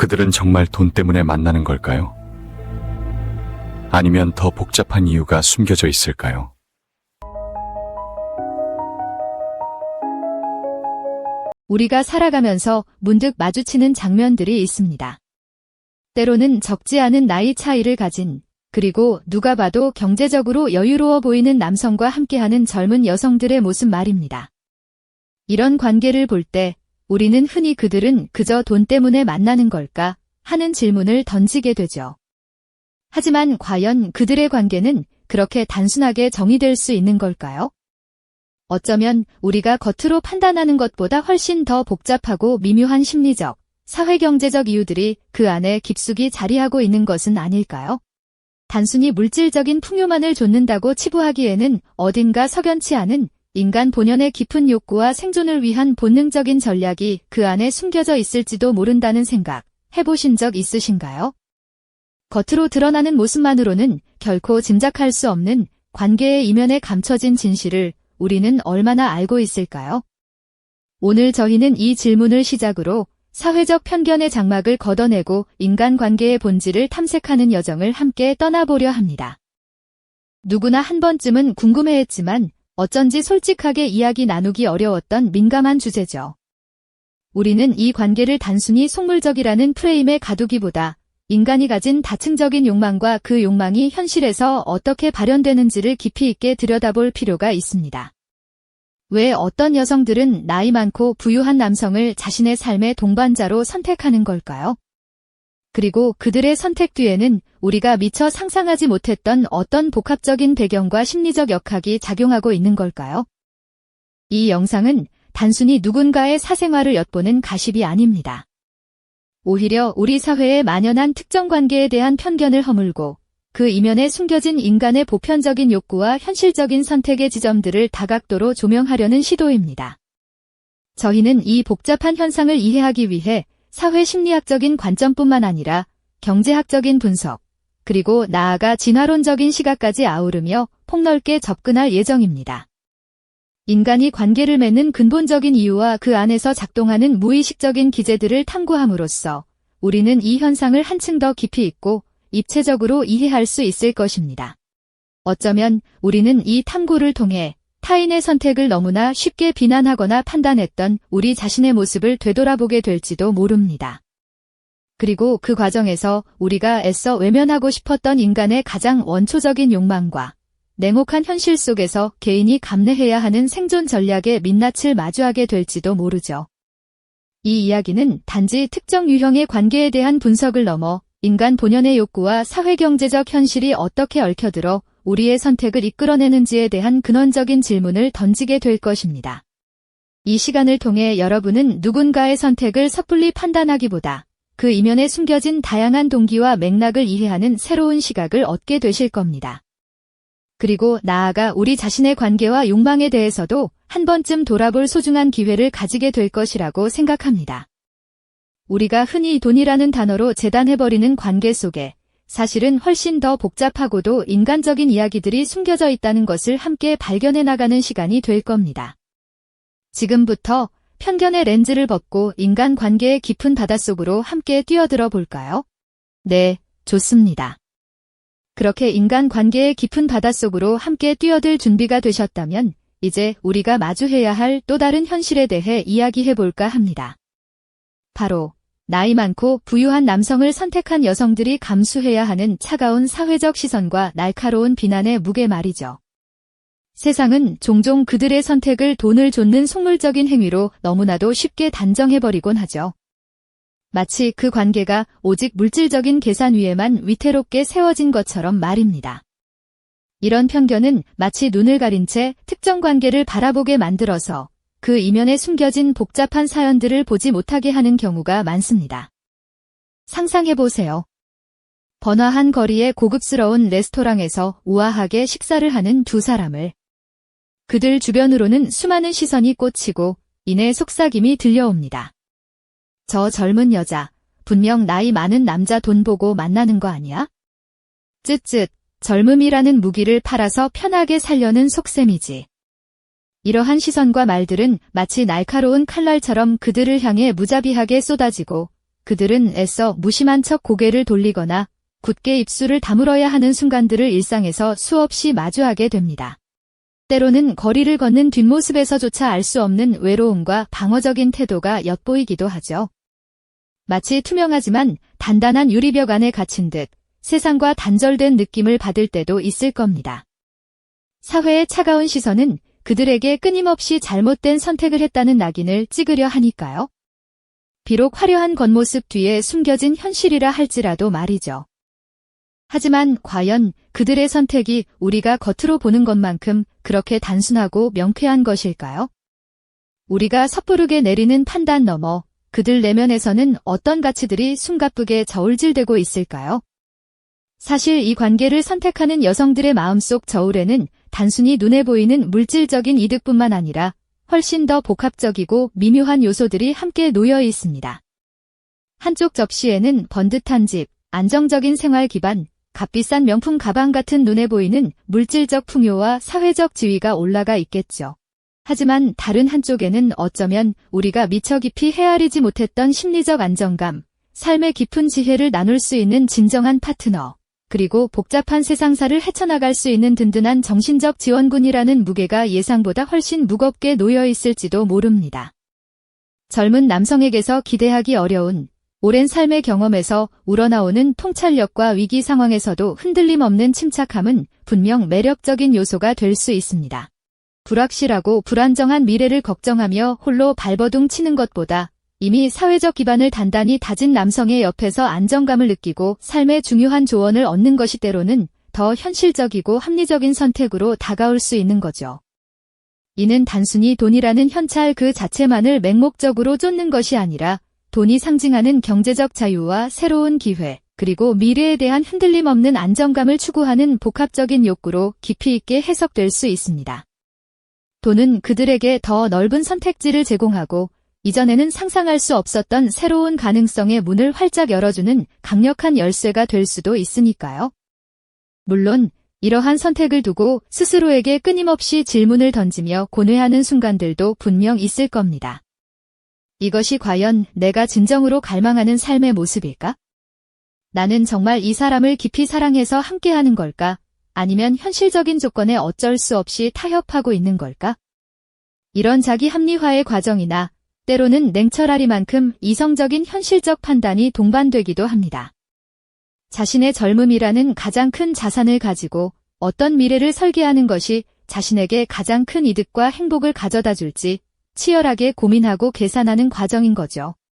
그들은 정말 돈 때문에 만나는 걸까요? 아니면 더 복잡한 이유가 숨겨져 있을까요? 우리가 살아가면서 문득 마주치는 장면들이 있습니다. 때로는 적지 않은 나이 차이를 가진, 그리고 누가 봐도 경제적으로 여유로워 보이는 남성과 함께하는 젊은 여성들의 모습 말입니다. 이런 관계를 볼 때 우리는 흔히 그들은 그저 돈 때문에 만나는 걸까 하는 질문을 던지게 되죠. 하지만 과연 그들의 관계는 그렇게 단순하게 정의될 수 있는 걸까요? 어쩌면 우리가 겉으로 판단하는 것보다 훨씬 더 복잡하고 미묘한 심리적, 사회경제적 이유들이 그 안에 깊숙이 자리하고 있는 것은 아닐까요? 단순히 물질적인 풍요만을 좇는다고 치부하기에는 어딘가 석연치 않은 인간 본연의 깊은 욕구와 생존을 위한 본능적인 전략이 그 안에 숨겨져 있을지도 모른다는 생각 해보신 적 있으신가요? 겉으로 드러나는 모습만으로는 결코 짐작할 수 없는 관계의 이면에 감춰진 진실을 우리는 얼마나 알고 있을까요? 오늘 저희는 이 질문을 시작으로 사회적 편견의 장막을 걷어내고 인간관계의 본질을 탐색하는 여정을 함께 떠나보려 합니다. 누구나 한 번쯤은 궁금해했지만 어쩐지 솔직하게 이야기 나누기 어려웠던 민감한 주제죠. 우리는 이 관계를 단순히 속물적이라는 프레임에 가두기보다 인간이 가진 다층적인 욕망과 그 욕망이 현실에서 어떻게 발현되는지를 깊이 있게 들여다볼 필요가 있습니다. 왜 어떤 여성들은 나이 많고 부유한 남성을 자신의 삶의 동반자로 선택하는 걸까요? 그리고 그들의 선택 뒤에는 우리가 미처 상상하지 못했던 어떤 복합적인 배경과 심리적 역학이 작용하고 있는 걸까요? 이 영상은 단순히 누군가의 사생활을 엿보는 가십이 아닙니다. 오히려 우리 사회에 만연한 특정 관계에 대한 편견을 허물고 그 이면에 숨겨진 인간의 보편적인 욕구와 현실적인 선택의 지점들을 다각도로 조명하려는 시도입니다. 저희는 이 복잡한 현상을 이해하기 위해 사회 심리학적인 관점뿐만 아니라 경제학적인 분석, 그리고 나아가 진화론적인 시각까지 아우르며 폭넓게 접근할 예정입니다. 인간이 관계를 맺는 근본적인 이유와 그 안에서 작동하는 무의식적인 기제들을 탐구함으로써 우리는 이 현상을 한층 더 깊이 있고 입체적으로 이해할 수 있을 것입니다. 어쩌면 우리는 이 탐구를 통해 타인의 선택을 너무나 쉽게 비난하거나 판단했던 우리 자신의 모습을 되돌아보게 될지도 모릅니다. 그리고 그 과정에서 우리가 애써 외면하고 싶었던 인간의 가장 원초적인 욕망과 냉혹한 현실 속에서 개인이 감내해야 하는 생존 전략의 민낯을 마주하게 될지도 모르죠. 이 이야기는 단지 특정 유형의 관계에 대한 분석을 넘어 인간 본연의 욕구와 사회경제적 현실이 어떻게 얽혀들어 우리의 선택을 이끌어내는지에 대한 근원적인 질문을 던지게 될 것입니다. 이 시간을 통해 여러분은 누군가의 선택을 섣불리 판단하기보다 그 이면에 숨겨진 다양한 동기와 맥락을 이해하는 새로운 시각을 얻게 되실 겁니다. 그리고 나아가 우리 자신의 관계와 욕망에 대해서도 한 번쯤 돌아볼 소중한 기회를 가지게 될 것이라고 생각합니다. 우리가 흔히 돈이라는 단어로 재단해버리는 관계 속에 사실은 훨씬 더 복잡하고도 인간적인 이야기들이 숨겨져 있다는 것을 함께 발견해 나가는 시간이 될 겁니다. 지금부터 편견의 렌즈를 벗고 인간관계의 깊은 바닷속으로 함께 뛰어들어 볼까요? 네, 좋습니다. 그렇게 인간관계의 깊은 바닷속으로 함께 뛰어들 준비가 되셨다면 이제 우리가 마주해야 할 또 다른 현실에 대해 이야기해 볼까 합니다. 바로 나이 많고 부유한 남성을 선택한 여성들이 감수해야 하는 차가운 사회적 시선과 날카로운 비난의 무게 말이죠. 세상은 종종 그들의 선택을 돈을 좇는 속물적인 행위로 너무나도 쉽게 단정해버리곤 하죠. 마치 그 관계가 오직 물질적인 계산 위에만 위태롭게 세워진 것처럼 말입니다. 이런 편견은 마치 눈을 가린 채 특정 관계를 바라보게 만들어서 그 이면에 숨겨진 복잡한 사연들을 보지 못하게 하는 경우가 많습니다. 상상해보세요. 번화한 거리의 고급스러운 레스토랑에서 우아하게 식사를 하는 두 사람을. 그들 주변으로는 수많은 시선이 꽂히고 이내 속삭임이 들려옵니다. 저 젊은 여자, 분명 나이 많은 남자 돈 보고 만나는 거 아니야? 쯧쯧, 젊음이라는 무기를 팔아서 편하게 살려는 속셈이지. 이러한 시선과 말들은 마치 날카로운 칼날처럼 그들을 향해 무자비하게 쏟아지고 그들은 애써 무심한 척 고개를 돌리거나 굳게 입술을 다물어야 하는 순간들을 일상에서 수없이 마주하게 됩니다. 때로는 거리를 걷는 뒷모습에서조차 알 수 없는 외로움과 방어적인 태도가 엿보이기도 하죠. 마치 투명하지만 단단한 유리벽 안에 갇힌 듯 세상과 단절된 느낌을 받을 때도 있을 겁니다. 사회의 차가운 시선은 그들에게 끊임없이 잘못된 선택을 했다는 낙인을 찍으려 하니까요. 비록 화려한 겉모습 뒤에 숨겨진 현실이라 할지라도 말이죠. 하지만 과연 그들의 선택이 우리가 겉으로 보는 것만큼 그렇게 단순하고 명쾌한 것일까요? 우리가 섣부르게 내리는 판단 너머 그들 내면에서는 어떤 가치들이 숨가쁘게 저울질되고 있을까요? 사실 이 관계를 선택하는 여성들의 마음속 저울에는 단순히 눈에 보이는 물질적인 이득뿐만 아니라 훨씬 더 복합적이고 미묘한 요소들이 함께 놓여 있습니다. 한쪽 접시에는 번듯한 집, 안정적인 생활 기반, 값비싼 명품 가방 같은 눈에 보이는 물질적 풍요와 사회적 지위가 올라가 있겠죠. 하지만 다른 한쪽에는 어쩌면 우리가 미처 깊이 헤아리지 못했던 심리적 안정감, 삶의 깊은 지혜를 나눌 수 있는 진정한 파트너, 그리고 복잡한 세상사를 헤쳐나갈 수 있는 든든한 정신적 지원군이라는 무게가 예상보다 훨씬 무겁게 놓여 있을지도 모릅니다. 젊은 남성에게서 기대하기 어려운 오랜 삶의 경험에서 우러나오는 통찰력과 위기 상황에서도 흔들림 없는 침착함은 분명 매력적인 요소가 될 수 있습니다. 불확실하고 불안정한 미래를 걱정하며 홀로 발버둥 치는 것보다 이미 사회적 기반을 단단히 다진 남성의 옆에서 안정감을 느끼고 삶의 중요한 조언을 얻는 것이 때로는 더 현실적이고 합리적인 선택으로 다가올 수 있는 거죠. 이는 단순히 돈이라는 현찰 그 자체만을 맹목적으로 쫓는 것이 아니라 돈이 상징하는 경제적 자유와 새로운 기회, 그리고 미래에 대한 흔들림 없는 안정감을 추구하는 복합적인 욕구로 깊이 있게 해석될 수 있습니다. 돈은 그들에게 더 넓은 선택지를 제공하고 이전에는 상상할 수 없었던 새로운 가능성의 문을 활짝 열어주는 강력한 열쇠가 될 수도 있으니까요. 물론 이러한 선택을 두고 스스로에게 끊임없이 질문을 던지며 고뇌하는 순간들도 분명 있을 겁니다. 이것이 과연 내가 진정으로 갈망하는 삶의 모습일까? 나는 정말 이 사람을 깊이 사랑해서 함께하는 걸까? 아니면 현실적인 조건에 어쩔 수 없이 타협하고 있는 걸까? 이런 자기 합리화의 과정이나 때로는 냉철하리만큼 이성적인 현실적 판단이 동반되기도 합니다. 자신의 젊음이라는 가장 큰 자산을 가지고 어떤 미래를 설계하는 것이 자신에게 가장 큰 이득과 행복을 가져다 줄지 치열하게 고민하고 계산하는 과정인 거죠.